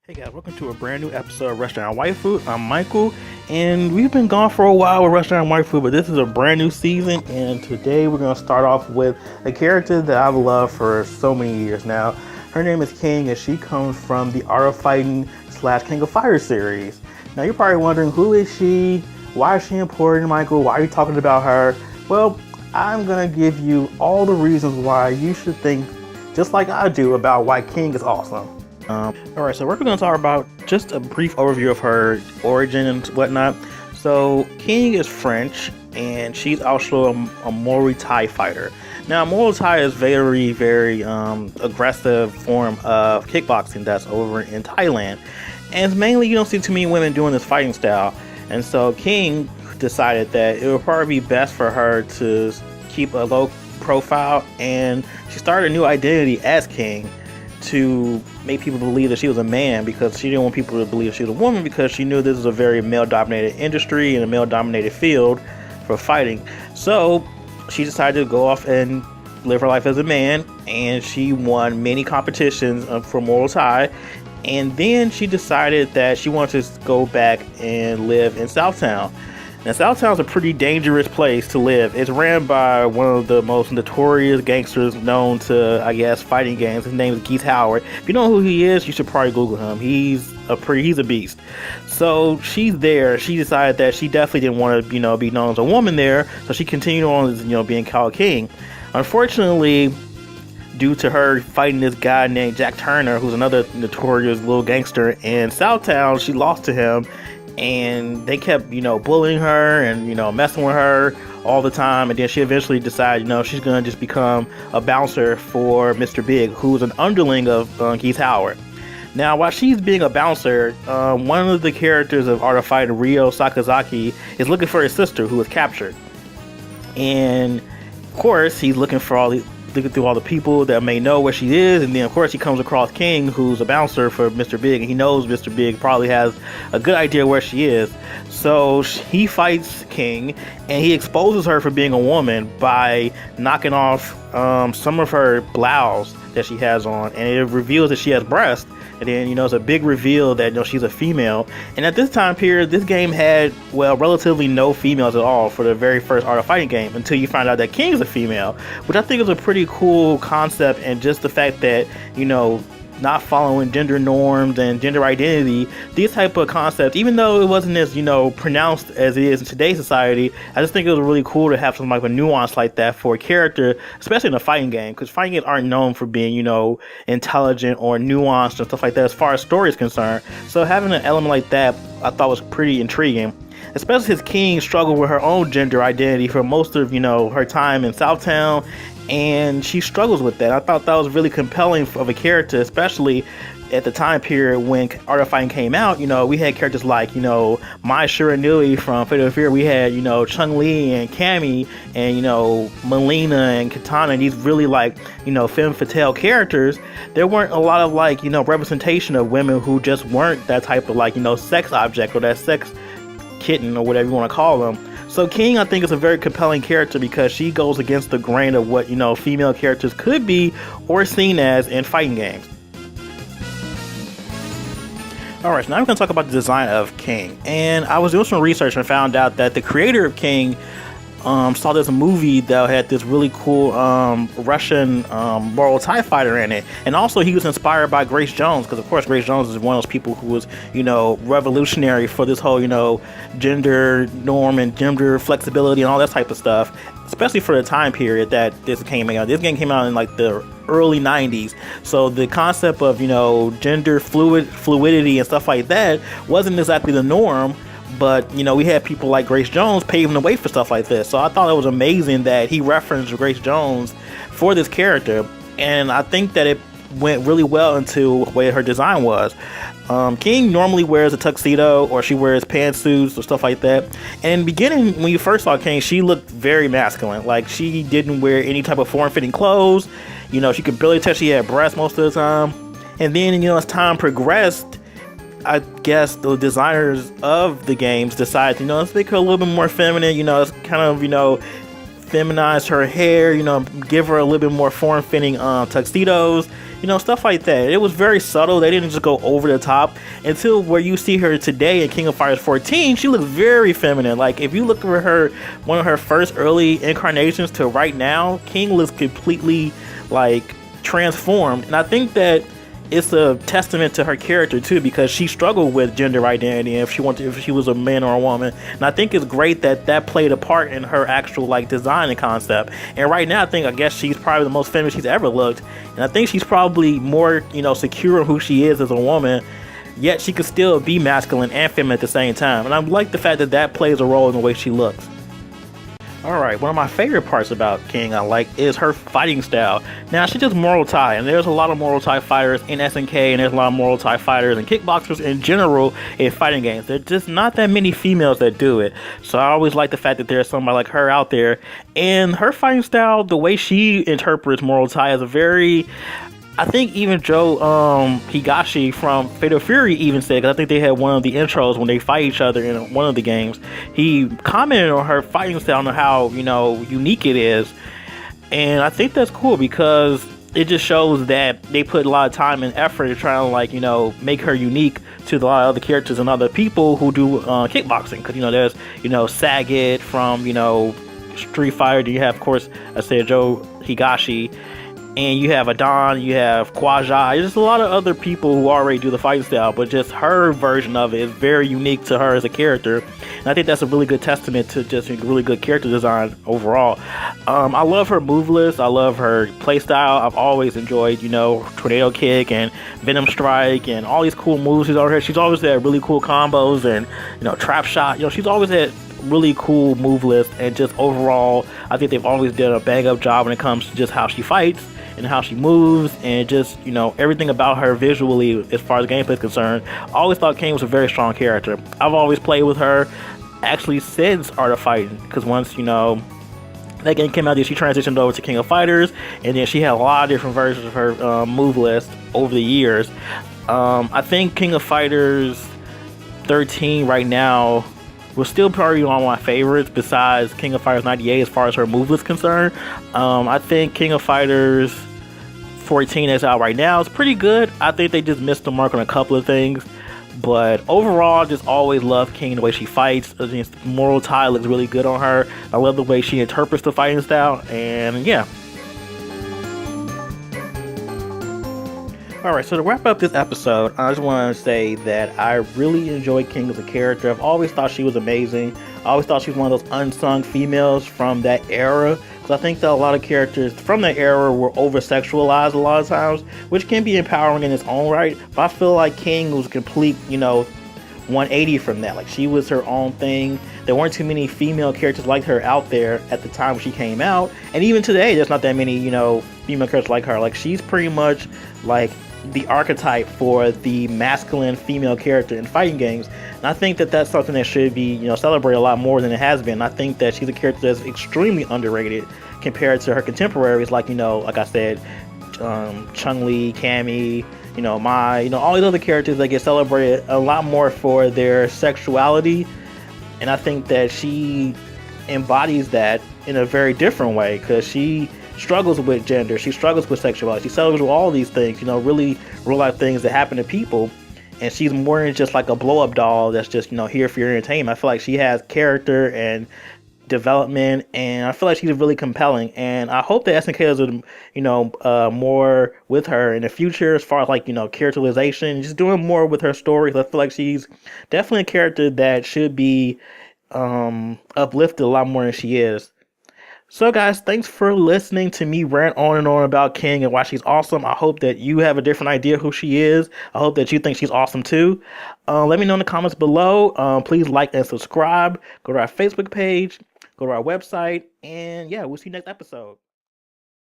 Hey guys, welcome to a brand new episode of Rushdown Waifu. I'm Michael, and we've been gone for a while with Rushdown Waifu, but this is a brand new season, and today we're going to start off with a character that I've loved for so many years now. Her name is King, and she comes from the Art of Fighting / King of Fighters series. Now you're probably wondering, who is she? Why is she important, Michael? Why are you talking about her? Well, I'm going to give you all the reasons why you should think just like I do about why King is awesome. Alright, so we're going to talk about just a brief overview of her origin and whatnot. So, King is French, and she's also a Muay Thai fighter. Now, Muay Thai is very, very aggressive form of kickboxing that's over in Thailand. And it's mainly, you don't see too many women doing this fighting style. And so, King decided that it would probably be best for her to keep a low profile, and she started a new identity as King to make people believe that she was a man, because she didn't want people to believe she was a woman, because she knew this was a very male-dominated industry and a male-dominated field for fighting. So she decided to go off and live her life as a man, and she won many competitions for Muay Thai. And then she decided that she wanted to go back and live in Southtown. Now, Southtown's a pretty dangerous place to live. It's ran by one of the most notorious gangsters known to, I guess, fighting games. His name is Keith Howard. If you know who he is, you should probably Google him. He's a beast. So she's there. She decided that she definitely didn't want to, be known as a woman there. So she continued on as, being called King. Unfortunately, due to her fighting this guy named Jack Turner, who's another notorious little gangster in Southtown, she lost to him. And they kept, bullying her and, messing with her all the time. And then she eventually decided, she's going to just become a bouncer for Mr. Big, who's an underling of Keith Howard. Now, while she's being a bouncer, one of the characters of Art of Fighting, Ryo Sakazaki, is looking for his sister, who was captured. And, of course, he's looking through all the people that may know where she is, and then of course he comes across King, who's a bouncer for Mr. Big, and he knows Mr. Big probably has a good idea where she is. So he fights King, and he exposes her for being a woman by knocking off some of her blouse that she has on, and it reveals that she has breasts. And then, it's a big reveal that, she's a female. And at this time period, this game had, relatively no females at all for the very first Art of Fighting game, until you find out that King is a female, which I think is a pretty cool concept. And just the fact that, not following gender norms and gender identity, these type of concepts, even though it wasn't as, pronounced as it is in today's society, I just think it was really cool to have some like a nuance like that for a character, especially in a fighting game, because fighting games aren't known for being, intelligent or nuanced and stuff like that as far as story is concerned. So having an element like that, I thought was pretty intriguing. Especially as King struggled with her own gender identity for most of, her time in Southtown, and she struggles with that. I thought that was really compelling of a character, especially at the time period when Art of Fighting came out. We had characters like, Mai Shiranui from Fatal Fear. We had, Chun-Li and Cammy and, Melina and Katana, and these really like, femme fatale characters. There weren't a lot of like, representation of women who just weren't that type of like, sex object or that sex kitten or whatever you want to call them. So King, I think, is a very compelling character because she goes against the grain of what, female characters could be or seen as in fighting games. Alright, so now we're going to talk about the design of King. And I was doing some research and found out that the creator of King saw this movie that had this really cool Russian Muay Thai fighter in it. And also he was inspired by Grace Jones, because of course Grace Jones is one of those people who was, revolutionary for this whole, gender norm and gender flexibility and all that type of stuff, especially for the time period that this came out. This game came out in like the early 90s. So the concept of, gender fluidity and stuff like that wasn't exactly the norm. But, we had people like Grace Jones paving the way for stuff like this. So I thought it was amazing that he referenced Grace Jones for this character. And I think that it went really well into what her design was. King normally wears a tuxedo, or she wears pantsuits or stuff like that. And in the beginning, when you first saw King, she looked very masculine. Like, she didn't wear any type of form-fitting clothes. She could barely tell she had breasts most of the time. And then, as time progressed, I guess the designers of the games decided, let's make her a little bit more feminine. It's kind of, feminize her hair, give her a little bit more form-fitting tuxedos, stuff like that. It was very subtle. They didn't just go over the top until where you see her today in King of Fighters 14. She looks very feminine. Like, if you look at her, one of her first early incarnations to right now, King looks completely like transformed. And I think that it's a testament to her character too, because she struggled with gender identity, if she was a man or a woman. And I think it's great that played a part in her actual like design and concept. And right now, I guess she's probably the most feminine she's ever looked. And I think she's probably more, secure in who she is as a woman, yet she could still be masculine and feminine at the same time. And I like the fact that plays a role in the way she looks. Alright, one of my favorite parts about King I like is her fighting style. Now, she does Muay Thai, and there's a lot of Muay Thai fighters in SNK, and there's a lot of Muay Thai fighters and kickboxers in general in fighting games. There's just not that many females that do it. So I always like the fact that there's somebody like her out there. And her fighting style, the way she interprets Muay Thai is a very... I think even Joe Higashi from Fatal Fury even said, because I think they had one of the intros when they fight each other in one of the games, he commented on her fighting style and how, unique it is. And I think that's cool because it just shows that they put a lot of time and effort to try to make her unique to a lot of other characters and other people who do kickboxing. Because, there's, Sagat from, Street Fighter. You have, of course, I said Joe Higashi. And you have Adon, you have Quajai. There's a lot of other people who already do the fighting style, but just her version of it is very unique to her as a character. And I think that's a really good testament to just really good character design overall. I love her move list. I love her play style. I've always enjoyed, Tornado Kick and Venom Strike and all these cool moves she's already had. She's always had really cool combos and, Trap Shot. She's always had really cool move list, and just overall, I think they've always done a bang up job when it comes to just how she fights and how she moves, and just everything about her visually as far as gameplay is concerned. I always thought King was a very strong character. I've always played with her actually since Art of Fighting, because once that game came out, she transitioned over to King of Fighters, and then she had a lot of different versions of her move list over the years. I think King of Fighters 13 right now was still probably one of my favorites besides King of Fighters 98 as far as her move list is concerned. I think King of Fighters 14 is out right now. It's pretty good. I think they just missed the mark on a couple of things. But overall, I just always love King, the way she fights. Muay Thai looks really good on her. I love the way she interprets the fighting style. And yeah. Alright, so to wrap up this episode, I just want to say that I really enjoyed King as a character. I've always thought she was amazing. I always thought she was one of those unsung females from that era. Because I think that a lot of characters from that era were over-sexualized a lot of times, which can be empowering in its own right. But I feel like King was a complete, 180 from that. Like, she was her own thing. There weren't too many female characters like her out there at the time when she came out. And even today, there's not that many, female characters like her. Like, she's pretty much like the archetype for the masculine female character in fighting games. And I think that that's something that should be, celebrated a lot more than it has been. I think that she's a character that's extremely underrated compared to her contemporaries, like, like I said, Chun-Li, Cammy, Mai, all these other characters that get celebrated a lot more for their sexuality. And I think that she embodies that in a very different way, because she struggles with gender, she struggles with sexuality, she struggles with all these things, really real life things that happen to people. And she's more than just like a blow up doll that's just, here for your entertainment. I feel like she has character and development, and I feel like she's really compelling. And I hope that SNK does, more with her in the future as far as like, characterization, just doing more with her stories. I feel like she's definitely a character that should be uplifted a lot more than she is. So guys, thanks for listening to me rant on and on about King and why she's awesome. I hope that you have a different idea who she is. I hope that you think she's awesome too. Let me know in the comments below. Please like and subscribe. Go to our Facebook page. Go to our website. And yeah, we'll see you next episode.